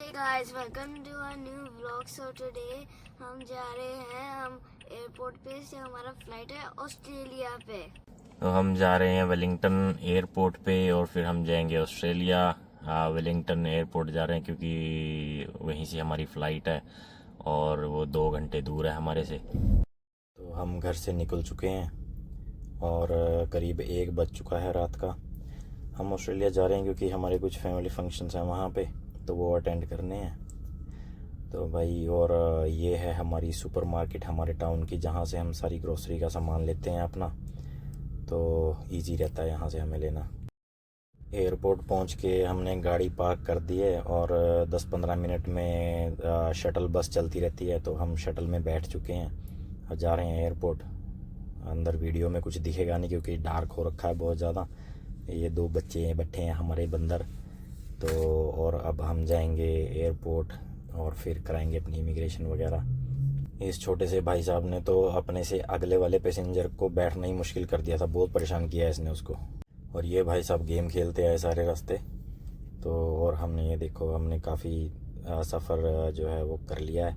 Hey guys, welcome to our new vlog. So today हम जा रहे हैं हम एयरपोर्ट पे से हमारा फ्लाइट है ऑस्ट्रेलिया पे। तो हम जा रहे हैं वेलिंगटन एयरपोर्ट पे और फिर हम जाएंगे ऑस्ट्रेलिया। वेलिंगटन एयरपोर्ट जा रहे हैं क्योंकि वहीं से हमारी फ़्लाइट है और वो 2 घंटे दूर है हमारे से। तो हम घर से निकल चुके हैं और करीब 1 बज चुका है रात का। हम ऑस्ट्रेलिया जा रहे हैं क्योंकि हमारे कुछ फैमिली फंक्शंस हैं वहाँ पे, तो वो अटेंड करने हैं। तो भाई, और ये है हमारी सुपर मार्केट हमारे टाउन की, जहाँ से हम सारी ग्रोसरी का सामान लेते हैं अपना, तो इजी रहता है यहाँ से हमें लेना। एयरपोर्ट पहुँच के हमने गाड़ी पार्क कर दी है और 10-15 मिनट में शटल बस चलती रहती है, तो हम शटल में बैठ चुके हैं और जा रहे हैं एयरपोर्ट। अंदर वीडियो में कुछ दिखेगा नहीं क्योंकि डार्क हो रखा है बहुत ज़्यादा। ये 2 बच्चे बैठे हैं हमारे बंदर। तो और अब हम जाएंगे एयरपोर्ट और फिर कराएंगे अपनी इमिग्रेशन वगैरह। इस छोटे से भाई साहब ने तो अपने से अगले वाले पैसेंजर को बैठना ही मुश्किल कर दिया था, बहुत परेशान किया है इसने उसको। और ये भाई साहब गेम खेलते आए सारे रास्ते। तो और हमने ये देखो, हमने काफ़ी सफ़र जो है वो कर लिया है।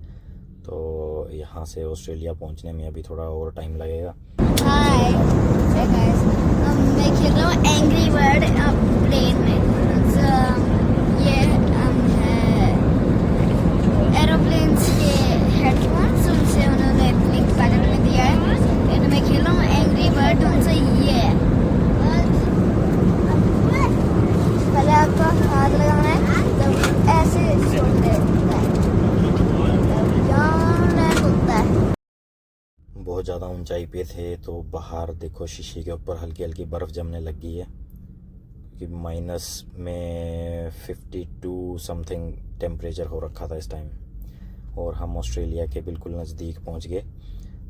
तो यहाँ से ऑस्ट्रेलिया पहुँचने में अभी थोड़ा और टाइम लगेगा। हाय गाइस, मैं खेल रहा हूँ एंग्री बर्ड प्लेन में। ये है एरोप्लेन्स के हेडफोन्स, उनसे उन्होंने लिंक पैकेट में दिया है। एंड मैं खेल रहा हूँ एंग्री बर्ड उनसे। ये है, पहले आपको हाथ लगाना है, तब ऐसे छोड़ देता है, यहाँ लैंड होता है। बहुत ज़्यादा ऊंचाई पे थे तो बाहर देखो शीशे के ऊपर हल्की हल्की बर्फ़ जमने लग गई है कि माइनस में 52 समथिंग टेम्परेचर हो रखा था इस टाइम। और हम ऑस्ट्रेलिया के बिल्कुल नज़दीक पहुंच गए।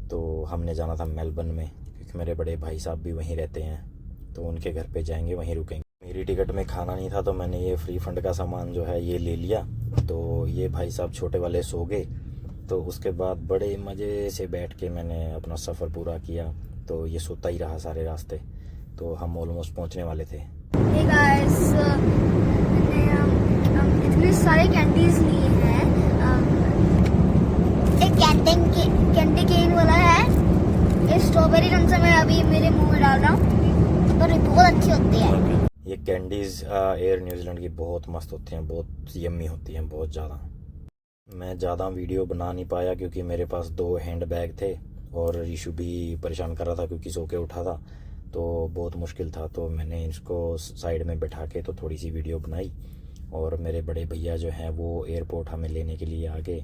तो हमने जाना था मेलबर्न में क्योंकि मेरे बड़े भाई साहब भी वहीं रहते हैं, तो उनके घर पे जाएंगे, वहीं रुकेंगे। मेरी टिकट में खाना नहीं था तो मैंने ये फ्री फंड का सामान जो है ये ले लिया। तो ये भाई साहब छोटे वाले सो गए, तो उसके बाद बड़े मज़े से बैठ के मैंने अपना सफ़र पूरा किया। तो ये सोता ही रहा सारे रास्ते। तो हम ऑलमोस्ट पहुंचने वाले थे। Hey guys, मैंने इतने सारे कैंडीज लिए हैं। एक कैंडी केन वाला है, ये स्ट्रॉबेरी रंग से मैं अभी मेरे मुंह में डाल रहा हूँ, पर ये बहुत अच्छी होती है। ये कैंडीज़ एयर न्यूजीलैंड की बहुत मस्त होती हैं, बहुत यम्मी होती हैं, बहुत ज़्यादा। मैं ज़्यादा वीडियो बना नहीं पाया क्योंकि मेरे पास 2 हैंड बैग थे और रीशु भी परेशान कर रहा था क्योंकि सो के उठा था, तो बहुत मुश्किल था। तो मैंने इसको साइड में बैठा के तो थोड़ी सी वीडियो बनाई। और मेरे बड़े भैया जो हैं वो एयरपोर्ट हमें लेने के लिए आ गए।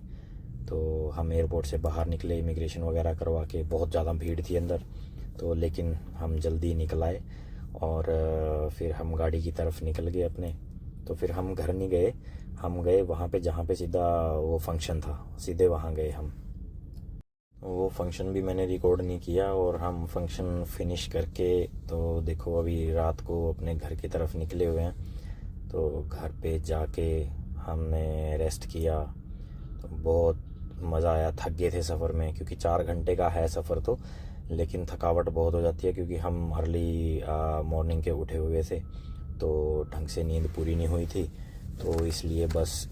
तो हम एयरपोर्ट से बाहर निकले, इमिग्रेशन वगैरह करवा के। बहुत ज़्यादा भीड़ थी अंदर, तो लेकिन हम जल्दी निकल आए और फिर हम गाड़ी की तरफ निकल गए अपने। तो फिर हम घर नहीं गए, हम गए वहाँ पे जहाँ पे सीधा वो फंक्शन था, सीधे वहाँ गए हम। वो फंक्शन भी मैंने रिकॉर्ड नहीं किया और हम फंक्शन फिनिश करके तो देखो अभी रात को अपने घर की तरफ निकले हुए हैं। तो घर पे जाके हमने रेस्ट किया, तो बहुत मज़ा आया। थक गए थे सफ़र में क्योंकि 4 घंटे का है सफ़र, तो लेकिन थकावट बहुत हो जाती है क्योंकि हम अर्ली मॉर्निंग के उठे हुए थे, तो ढंग से नींद पूरी नहीं हुई थी। तो इसलिए बस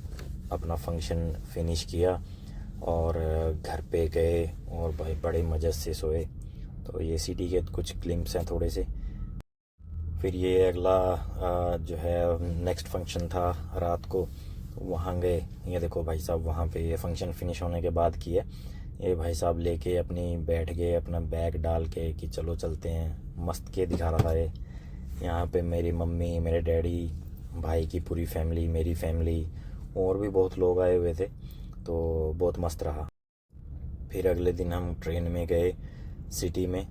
अपना फंक्शन फिनिश किया और घर पे गए और भाई बड़े मज़े से सोए। तो ये सिटी के कुछ क्लिप्स हैं थोड़े से। फिर ये अगला जो है नेक्स्ट फंक्शन था रात को, वहाँ गए। ये देखो भाई साहब वहाँ पे ये फंक्शन फिनिश होने के बाद की है। ये भाई साहब लेके अपनी बैठ गए, अपना बैग डाल के कि चलो चलते हैं। मस्त के दिखा रहा था ये। यहाँ पे मेरी मम्मी, मेरे डैडी, भाई की पूरी फैमिली, मेरी फैमिली और भी बहुत लोग आए हुए थे, तो बहुत मस्त रहा। फिर अगले दिन हम ट्रेन में गए सिटी में।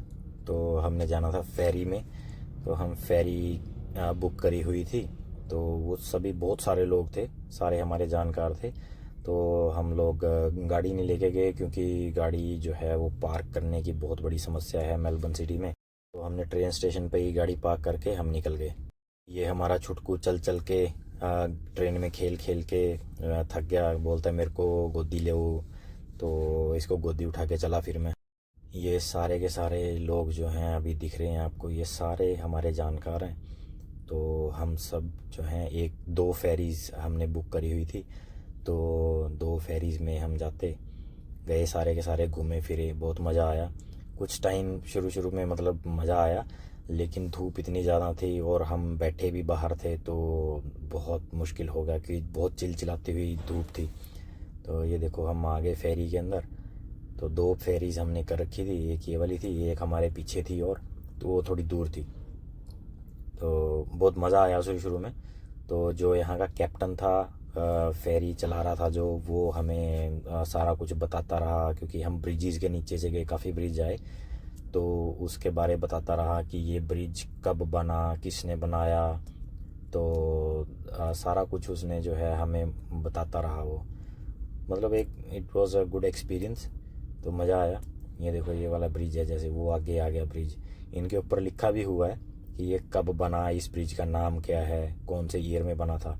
तो हमने जाना था फेरी में, तो हम फेरी बुक करी हुई थी। तो वो सभी बहुत सारे लोग थे, सारे हमारे जानकार थे। तो हम लोग गाड़ी नहीं लेके गए क्योंकि गाड़ी जो है वो पार्क करने की बहुत बड़ी समस्या है मेलबर्न सिटी में। तो हमने ट्रेन स्टेशन पे ही गाड़ी पार्क करके हम निकल गए। ये हमारा छुटकू चल चल के ट्रेन में खेल खेल के थक गया, बोलता है मेरे को गोदी ले। तो इसको गोदी उठा के चला फिर मैं। ये सारे के सारे लोग जो हैं अभी दिख रहे हैं आपको, ये सारे हमारे जानकार हैं। तो हम सब जो हैं 1-2 फेरीज़ हमने बुक करी हुई थी, तो 2 फेरीज़ में हम जाते गए, सारे के सारे घूमे फिरे, बहुत मज़ा आया। कुछ टाइम शुरू में मतलब मज़ा आया, लेकिन धूप इतनी ज़्यादा थी और हम बैठे भी बाहर थे तो बहुत मुश्किल हो गया कि बहुत चिलचिलाती हुई धूप थी। तो ये देखो हम आ गए फेरी के अंदर। तो 2 फेरीज़ हमने कर रखी थी, एक ये वाली थी, एक हमारे पीछे थी और तो वो थोड़ी दूर थी। तो बहुत मज़ा आया शुरू में। तो जो यहाँ का कैप्टन था, फेरी चला रहा था जो, वो हमें सारा कुछ बताता रहा, क्योंकि हम ब्रिजेज़ के नीचे से गए, काफ़ी ब्रिज आए, तो उसके बारे बताता रहा कि ये ब्रिज कब बना, किसने बनाया। तो सारा कुछ उसने जो है हमें बताता रहा वो, मतलब एक it was a good experience. तो मज़ा आया। ये देखो ये वाला ब्रिज है, जैसे वो आगे आ गया ब्रिज, इनके ऊपर लिखा भी हुआ है कि ये कब बना, इस ब्रिज का नाम क्या है, कौन से ईयर में बना था।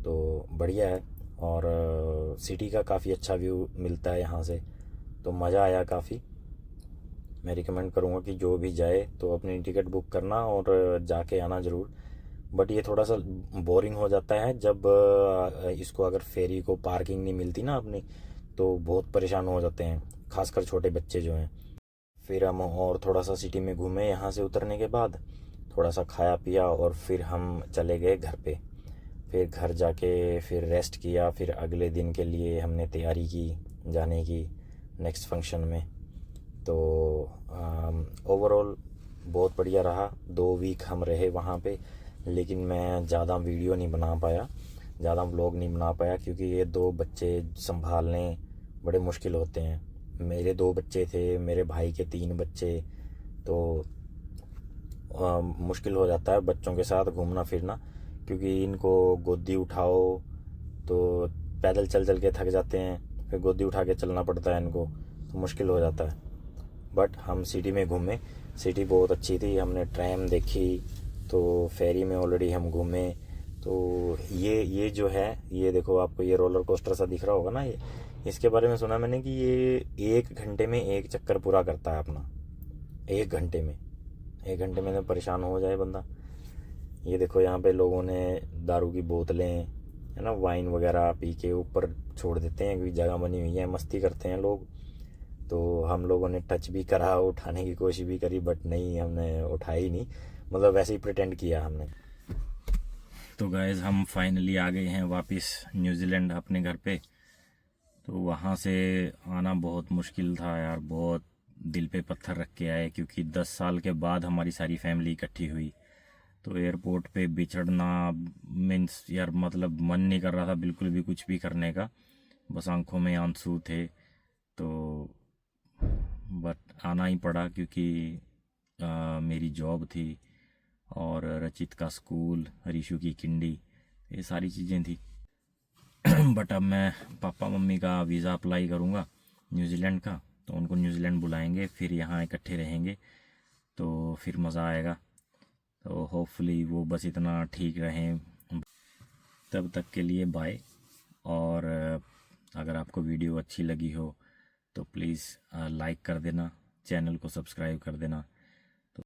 तो बढ़िया है। और सिटी का काफ़ी अच्छा व्यू मिलता है यहाँ से, तो मज़ा आया काफ़ी। मैं रिकमेंड करूँगा कि जो भी जाए तो अपनी टिकट बुक करना और जाके आना ज़रूर। बट ये थोड़ा सा बोरिंग हो जाता है जब इसको अगर फेरी को पार्किंग नहीं मिलती ना अपनी, तो बहुत परेशान हो जाते हैं, खासकर छोटे बच्चे जो हैं। फिर हम और थोड़ा सा सिटी में घूमे, यहाँ से उतरने के बाद थोड़ा सा खाया पिया और फिर हम चले गए घर पे। फिर घर जाके फिर रेस्ट किया, फिर अगले दिन के लिए हमने तैयारी की जाने की नेक्स्ट फंक्शन में। तो ओवरऑल बहुत बढ़िया रहा। 2 वीक हम रहे वहाँ पे, लेकिन मैं ज़्यादा वीडियो नहीं बना पाया, ज़्यादा व्लॉग नहीं बना पाया, क्योंकि ये 2 बच्चे संभालने बड़े मुश्किल होते हैं। मेरे 2 बच्चे थे, मेरे भाई के 3 बच्चे, तो मुश्किल हो जाता है बच्चों के साथ घूमना फिरना, क्योंकि इनको गोदी उठाओ तो पैदल चल चल के थक जाते हैं, फिर गोदी उठा के चलना पड़ता है इनको, तो मुश्किल हो जाता है। बट हम सिटी में घूमे, सिटी बहुत अच्छी थी, हमने ट्रैम देखी, तो फेरी में ऑलरेडी हम घूमे। तो ये जो है, ये देखो आपको ये रोलर कोस्टर सा दिख रहा होगा ना, ये इसके बारे में सुना मैंने कि ये 1 घंटे में 1 चक्कर पूरा करता है अपना, 1 घंटे में। 1 घंटे में तो परेशान हो जाए बंदा। ये देखो यहाँ पे लोगों ने दारू की बोतलें, है ना, वाइन वगैरह पी के ऊपर छोड़ देते हैं, क्योंकि जगह बनी हुई है, मस्ती करते हैं लोग। तो हम लोगों ने टच भी करा, उठाने की कोशिश भी करी, बट नहीं, हमने उठाई नहीं, मतलब वैसे ही प्रिटेंड किया हमने। तो गाइस हम फाइनली आ गए हैं वापस न्यूजीलैंड अपने घर पे। तो वहाँ से आना बहुत मुश्किल था यार, बहुत दिल पे पत्थर रख के आए, क्योंकि 10 साल के बाद हमारी सारी फैमिली इकट्ठी हुई। तो एयरपोर्ट पे बिछड़ना मीन्स यार, मतलब मन नहीं कर रहा था बिल्कुल भी कुछ भी करने का, बस आंखों में आंसू थे। तो बट आना ही पड़ा, क्योंकि मेरी जॉब थी और रचित का स्कूल, रिशु की किंडी, ये सारी चीज़ें थी। बट अब मैं पापा मम्मी का वीज़ा अप्लाई करूँगा न्यूजीलैंड का, तो उनको न्यूजीलैंड बुलाएंगे, फिर यहाँ इकट्ठे रहेंगे, तो फिर मज़ा आएगा। तो होपफुली वो बस इतना ठीक रहें। तब तक के लिए बाय। और अगर आपको वीडियो अच्छी लगी हो तो प्लीज़ लाइक कर देना, चैनल को सब्सक्राइब कर देना।